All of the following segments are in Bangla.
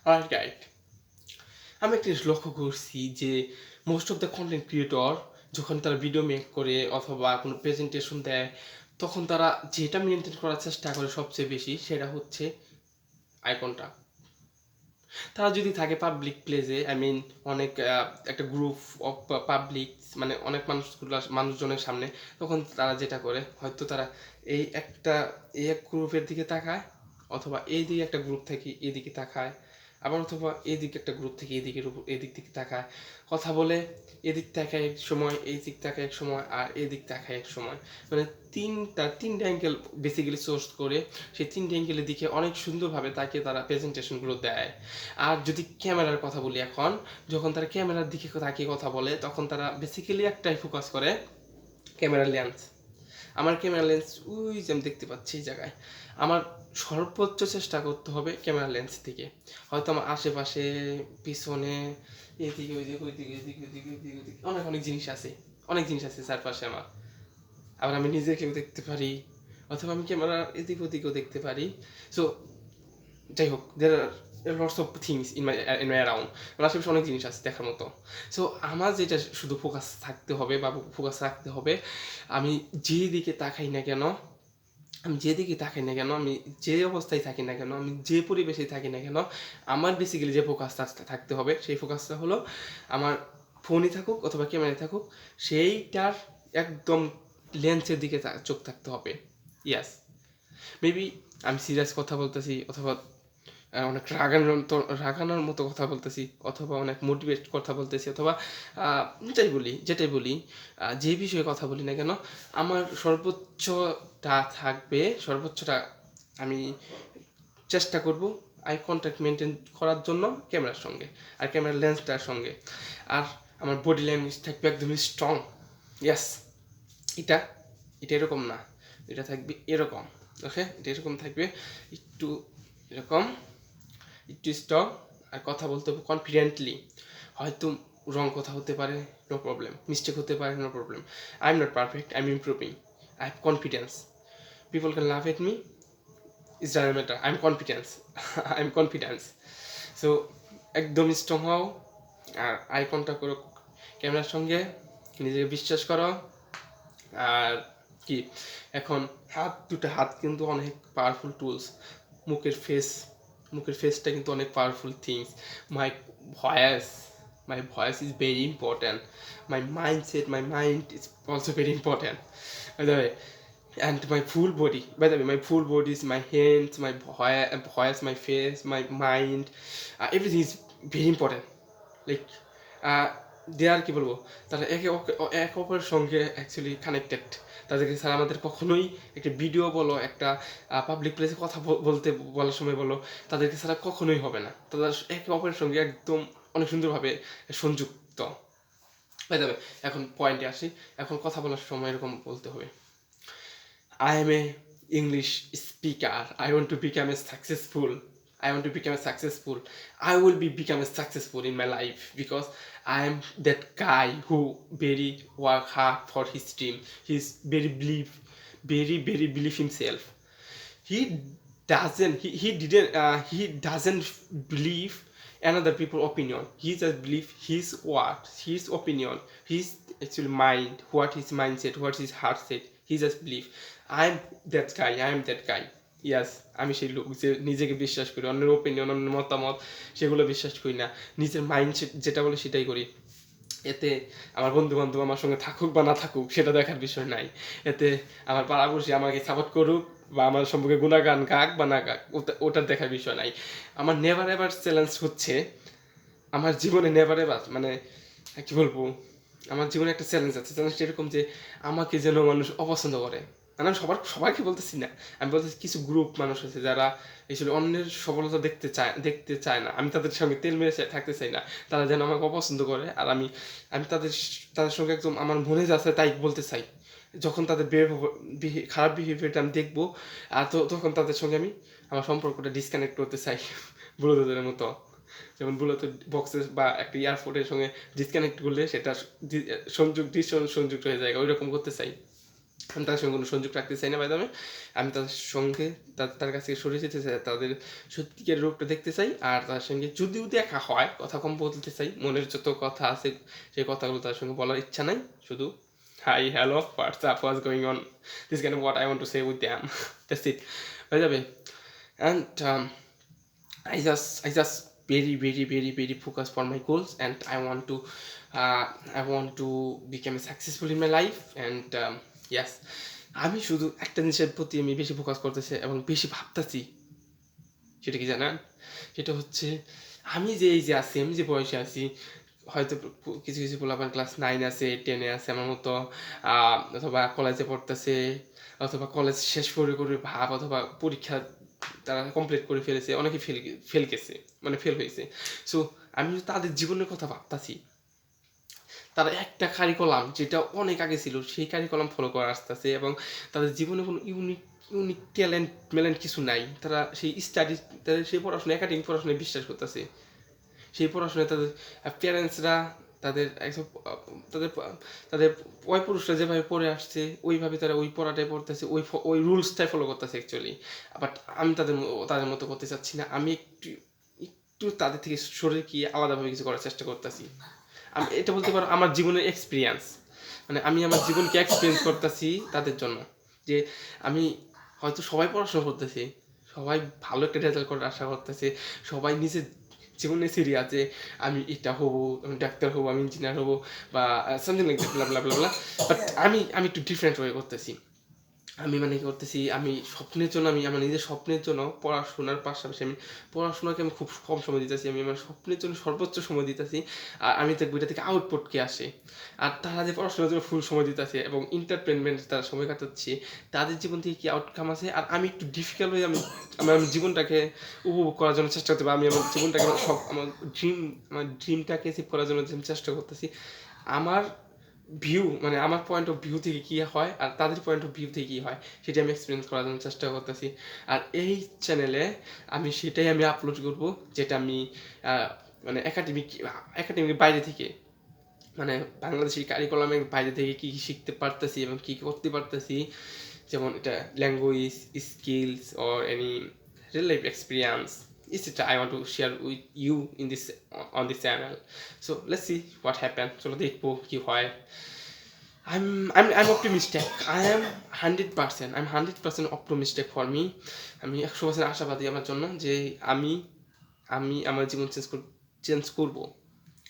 অলরাইট গাইড, আমি একটা জিনিস লক্ষ্য করছি যে most of the content creator যখন তারা ভিডিও মেক করে অথবা কোনো প্রেজেন্টেশন দেয়, তখন তারা যেটা মেনটেন করার চেষ্টা করে সবচেয়ে বেশি সেটা হচ্ছে আইকনটা। তারা যদি থাকে পাবলিক প্লেসে, আই মিন অনেক একটা গ্রুপ অফ পাবলিক, মানে অনেক মানুষজনের সামনে, তখন তারা যেটা করে হয়তো তারা এই এক গ্রুপের দিকে তাকায়, অথবা এই দিকে একটা গ্রুপ থেকে এদিকে তাকায়, আবার অথবা এদিকে একটা গ্রুপ থেকে এদিক থেকে তাকায়, কথা বলে, এদিক তাকায় এক সময়, এই দিক তাকায় এক সময়, আর এদিক তাকায় এক সময়, মানে তিনটা অ্যাঙ্গেল বেসিক্যালি সোর্স করে সেই তিনটে অ্যাঙ্গেলের দিকে অনেক সুন্দরভাবে তাকে তারা প্রেজেন্টেশনগুলো দেয়। আর যদি ক্যামেরার কথা বলি, এখন যখন তারা ক্যামেরার দিকে তাকিয়ে কথা বলে, তখন তারা বেসিক্যালি একটাই ফোকাস করে, ক্যামেরা লেন্স। আমার ক্যামেরা লেন্স ওই যে আমি দেখতে পাচ্ছি এই জায়গায়, আমার সর্বোচ্চ চেষ্টা করতে হবে ক্যামেরা লেন্স থেকে। হয়তো আমার আশেপাশে, পিছনে, এদিকে ওইদিকে ওইদিকে এদিকে ওইদিকে ওইদিকে ওইদিকে অনেক অনেক জিনিস আছে, অনেক জিনিস আছে চারপাশে আমার। আবার আমি নিজেকেও দেখতে পারি, অথবা আমি ক্যামেরা এদিক ওদিকেও দেখতে পারি। সো যাই হোক, there are lots of things in my around, আমার আশেপাশে অনেক জিনিস আছে দেখার মতো। সো আমার যেটা শুধু ফোকাস থাকতে হবে বা ফোকাস রাখতে হবে, আমি যেদিকে তাকাই না কেন, আমি যেদিকে তাকাই না কেন, আমি যে অবস্থায় থাকি না কেন, আমি যে পরিবেশে থাকি না কেন, আমার বেসিক্যালি যে ফোকাসটা থাকতে হবে, সেই ফোকাসটা হলো আমার ফোনই থাকুক অথবা ক্যামেরায় থাকুক, সেইটার একদম লেন্সের দিকে চোখ থাকতে হবে। ইয়াস, মেবি আমি সিরিয়াস কথা বলতেছি, অথবা অনেক রাগানোর মতো কথা বলতেছি, অথবা অনেক মোটিভেট কথা বলতেছি, অথবা যেটাই বলি, যে বিষয়ে কথা বলি না কেন, আমার সর্বোচ্চটা আমি চেষ্টা করব আই কন্ট্যাক্ট মেনটেন করার জন্য ক্যামেরার সঙ্গে, আর ক্যামেরার লেন্সটার সঙ্গে। আর আমার বডি ল্যাঙ্গুয়েজ থাকবে একদমই স্ট্রং। ইয়াস, এটা এটা এরকম না, এটা থাকবে এরকম। ওকে, এটা এরকম থাকবে, একটু এরকম, একটু স্ট্রং, আর কথা বলতে হবে কনফিডেন্টলি। হয়তো রং কথা হতে পারে, নো প্রবলেম, মিস্টেক হতে পারে, no problem. I am not perfect, I am improving, I have confidence, people can laugh at me, it's doesn't matter, I am confidence, I am confidence. So একদম স্ট্রং হও, আর আই কন্ট্যাক্ট করো ক্যামেরার সঙ্গে, নিজেকে বিশ্বাস করো। আর কি, এখন দুটো হাত কিন্তু অনেক পাওয়ারফুল টুলস। মুখের ফেসটা কিন্তু অনেক powerful things. My voice my voice is very important, my mind is also very important, by the way. And my full body is my hands, my voice, my face, my mind, everything is very important. Like there কি বলবো, তারা এক অপরের সঙ্গে অ্যাকচুয়ালি কানেক্টেড। তাদেরকে ছাড়া আমাদের কখনোই একটা ভিডিও বলো, একটা পাবলিক প্লেসে কথা বলার সময় বলো, তাদেরকে ছাড়া কখনোই হবে না। তাদের একে অপরের সঙ্গে একদম অনেক সুন্দরভাবে সংযুক্ত হয়ে যাবে। এখন পয়েন্টে আসি, এখন কথা বলার সময় এরকম বলতে হবে, I am a English speaker. I want to become a successful. I want to become a successful. I will become a successful in my life because I am that guy who very work hard for his dream. He's very believe himself. He he doesn't believe another people's opinion. He just believe his word, his opinion, his actual mind, what his mindset, what his heart said. He just believe I am that guy. ইয়াস, আমি সেই লোক যে নিজেকে বিশ্বাস করি, অন্যের ওপিনিয়ন, অন্যের মতামত সেগুলো বিশ্বাস করি না, নিজের মাইন্ডসেট যেটা বলে সেটাই করি। এতে আমার বন্ধু বান্ধব আমার সঙ্গে থাকুক বা না থাকুক সেটা দেখার বিষয় নাই। এতে আমার পাড়াপড়শি আমাকে সাপোর্ট করুক বা আমার সম্পর্কে গুণাগান গাক বা না গাক, ওটার দেখার বিষয় নাই। আমার নেভার এভার চ্যালেঞ্জ হচ্ছে, আমার জীবনে নেভার এভার, মানে কি বলবো, আমার জীবনে একটা চ্যালেঞ্জ আছে। চ্যালেঞ্জটা এরকম যে আমাকে যেন মানুষ অপছন্দ করে। মানে আমি সবাইকে বলতেছি না, আমি বলতেছি কিছু গ্রুপ মানুষ আছে যারা আসলে অন্যের সফলতা দেখতে চায় না। আমি তাদের সঙ্গে তেল মেরে থাকতে চাই না, তারা যেন আমাকে অপছন্দ করে। আর আমি আমি তাদের সঙ্গে একদম আমার মনে যাচ্ছে তাই বলতে চাই। যখন তাদের খারাপ বিহেভিয়ারটা আমি দেখবো, আর তখন তাদের সঙ্গে আমি আমার সম্পর্কটা ডিসকানেক্ট করতে চাই, ব্লুটুথের মতো। যেমন ব্লুটুথ বক্সের বা একটা ইয়ারফোনের সঙ্গে ডিসকানেক্ট করলে সেটা সংযুক্ত হয়ে যায়, ওই রকম করতে চাই। আমি তাদের সঙ্গে কোনো সংযোগ রাখতে চাই না বাই দ্য ওয়ে। আমি তাদের সঙ্গে তার কাছ থেকে সরে যেতে চাই, তাদের সত্যিকারের রূপটা দেখতে চাই, আর তার সঙ্গে যদিও দেখা হয় কথা কম বলতে চাই, মনের যত কথা আছে সেই কথাগুলো তাদের সঙ্গে বলার ইচ্ছা নাই, শুধু hi hello WhatsApp was going on, this kind of what I want to say with them, that's it by the way. And I just very focus for my goals, and I want to become successful in my life, and yes, আমি শুধু একটা জিনিসের প্রতি আমি বেশি ফোকাস করতেছি এবং বেশি ভাবতেছি, সেটা কি জানেন? সেটা হচ্ছে আমি যে আছি, আমি যে বয়সে আছি, হয়তো কিছু কিছু পোলাপান ক্লাস 9 আছে, 10-এ আছে আমার মতো, অথবা কলেজে পড়তেছে, অথবা কলেজ শেষ করে ভাব, অথবা পরীক্ষা তারা কমপ্লিট করে ফেলেছে, অনেকে ফেল গেছে, মানে ফেল হয়েছে। সো আমি তাদের জীবনের কথা ভাবতাছি, তারা একটা কারিকুলাম যেটা অনেক আগে ছিল সেই কারিকুলাম ফলো করে আসতেছে, এবং তাদের জীবনে কোনো ইউনিক ট্যালেন্ট কিছু নাই, তারা সেই তাদের সেই পড়াশোনা, একাডেমিক পড়াশোনায় বিশ্বাস করতেছে, সেই পড়াশোনায় তাদের প্যারেন্টসরা তাদের তাদের তাদের ওই পুরুষরা যেভাবে পড়ে আসছে ওইভাবে তারা ওই পড়াটাই পড়তেছে, ওই রুলসটাই ফলো করতেছে অ্যাকচুয়ালি। বাট আমি তাদের মতো করতে চাচ্ছি না, আমি একটু তাদের থেকে সরে গিয়ে আলাদাভাবে কিছু করার চেষ্টা করতেছি। আমি এটা বলতে পারো আমার জীবনের এক্সপিরিয়েন্স, মানে আমি আমার জীবনকে এক্সপিরিয়েন্স করতেছি তাদের জন্য, যে আমি হয়তো সবাই পড়াশোনা করতেছি, সবাই ভালো একটা রেজাল্ট করার আশা করতেছে, সবাই নিজের জীবনে সিরিয়াস যে আমি এটা হবো, আমি ডাক্তার হবো, আমি ইঞ্জিনিয়ার হবো, বা something like that, blah blah blah blah. But আমি একটু ডিফারেন্ট ওয়ে করতেছি। আমি মানে কি করতেছি, আমি স্বপ্নের জন্য, আমি আমার নিজের স্বপ্নের জন্য পড়াশোনার পাশাপাশি আমি পড়াশোনাকে আমি খুব কম সময় দিতেছি, আমি আমার স্বপ্নের জন্য সর্বোচ্চ সময় দিতেছি। আর আমি দেখবো এটা থেকে আউটপুট কে আসে। আর তারা যে পড়াশোনার জন্য ফুল সময় দিতেছে এবং এন্টারটেনমেন্ট তারা সময় কাটাচ্ছে, তাদের জীবন থেকে কি আউটকাম আছে, আর আমি একটু ডিফিকাল্ট হয়ে আমার জীবনটাকে উপভোগ করার জন্য চেষ্টা করতে, বা আমি আমার জীবনটাকে আমার ড্রিমটাকে অ্যাচিভ করার জন্য চেষ্টা করতেছি। আমার ভিউ, মানে আমার পয়েন্ট অফ ভিউ থেকে কী হয় আর তাদের পয়েন্ট অফ ভিউ থেকে কী হয় সেটা আমি এক্সপিরিয়েন্স করার জন্য চেষ্টা করতেছি। আর এই চ্যানেলে আমি সেটাই আপলোড করব, যেটা আমি মানে একাডেমিক বাইরে থেকে, মানে বাংলাদেশের কারিকুলামের বাইরে থেকে কী কী শিখতে পারতেছি এবং কী করতে পারতেছি, যেমন এটা language, skills, or any real life experience, etc. I want to share with you in this on this channel. So let's see what happens. চলো দেখবো কি হয়। I'm optimistic. I am 100%. I'm 100% optimistic for me. আমি 100% আশাবাদী আমার জন্য যে আমি আমি আমার জীবন চেঞ্জ করব।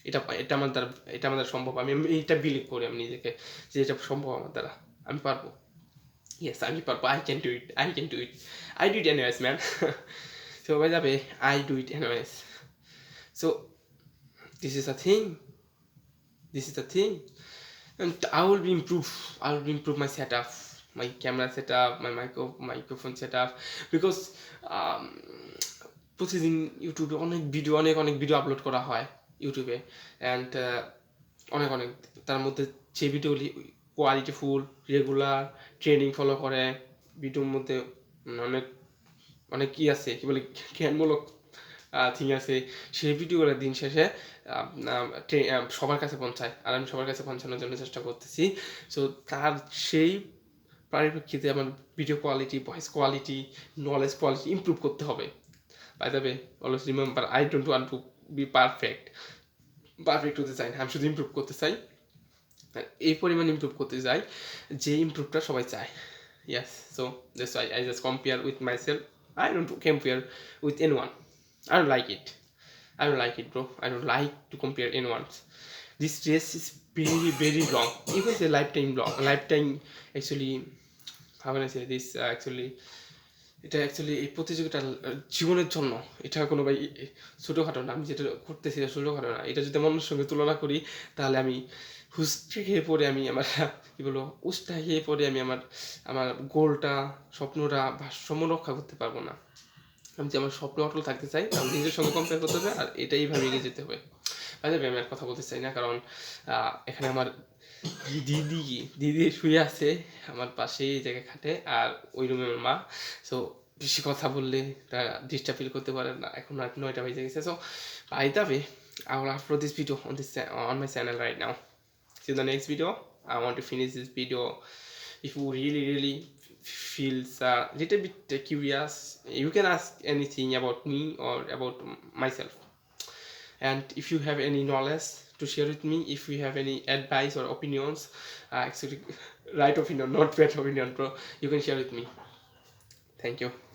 এটা আমার দ্বারা, এটা আমাদের সম্ভব। আমি এইটা বিলিভ করি আমি নিজেকে, যে এটা সম্ভব আমার দ্বারা, আমি পারবো। Yes, আমি পারবো। I can do it. I can do it. I do it anyways, man. So by the way, I do it anyways. So this is a thing. This is the thing. And I will improve my setup, my camera setup, my microphone setup, because um, প্রতিদিন ইউটিউবে অনেক ভিডিও আপলোড করা হয় ইউটিউবে, অ্যান্ড অনেক তার মধ্যে যে ভিডিওগুলি কোয়ালিটিফুল, রেগুলার, ট্রেনিং ফলো করে, ভিডিওর মধ্যে অনেক অনেক কি আছে, কি বলে, জ্ঞানমূলক থিং আছে, সেই ভিডিওগুলো দিন শেষে সবার কাছে পৌঁছায়, আর আমি সবার কাছে পৌঁছানোর জন্য চেষ্টা করতেছি। সো তার সেই পরিপ্রেক্ষিতে আমার video quality, voice quality, knowledge quality improve করতে হবে। By the way, always remember, I don't want to be perfect হতে চাই না, আমি শুধু ইমপ্রুভ করতে চাই, এই পরিমাণ ইমপ্রুভ করতে চাই যে ইমপ্রুভটা সবাই চায়। Yes, so that's why I just compare with myself. I don't compare with anyone. I don't like it. Bro. I don't like to compare anyone. This race is very long. You can say lifetime actually, how can I say this, actually এটা অ্যাকচুয়ালি এই প্রতিযোগিতা জীবনের জন্য, এটা কোনো ভাই ছোটোখাটো না, আমি যেটা করতেছি ছোটোখাটো না। এটা যদি মানুষের সঙ্গে তুলনা করি তাহলে আমি হুস্টে খেয়ে পড়ে আমি আমার কী বলবো উস্টা খেয়ে পড়ে আমি আমার গোলটা, স্বপ্নটা, ভারসাম্য রক্ষা করতে পারবো না। আমি যে আমার স্বপ্ন অটল থাকতে চাই, আমি নিজের সঙ্গে কম্পেয়ার করতে হবে, আর এটাই এইভাবে এগিয়ে যেতে হবে। আমি আর কথা বলতে চাই না, কারণ এখানে আমার দিদি শুয়ে আছে আমার পাশে, এই জায়গায় খাটে, আর ওই রুমে আমার মা। সো বেশি কথা বললে তারা ডিস্টার্ব ফিল করতে পারে না, এখন আর 9টা বেজে গেছে। So by the way, I will upload this video on my channel right now. See you in the next video. I want to finish this video if you really feels a little bit curious, you can ask anything about me or about myself. And if you have any knowledge to share with me, if you have any advice or opinions, actually right opinion, not bad opinion, bro, you can share with me. Thank you.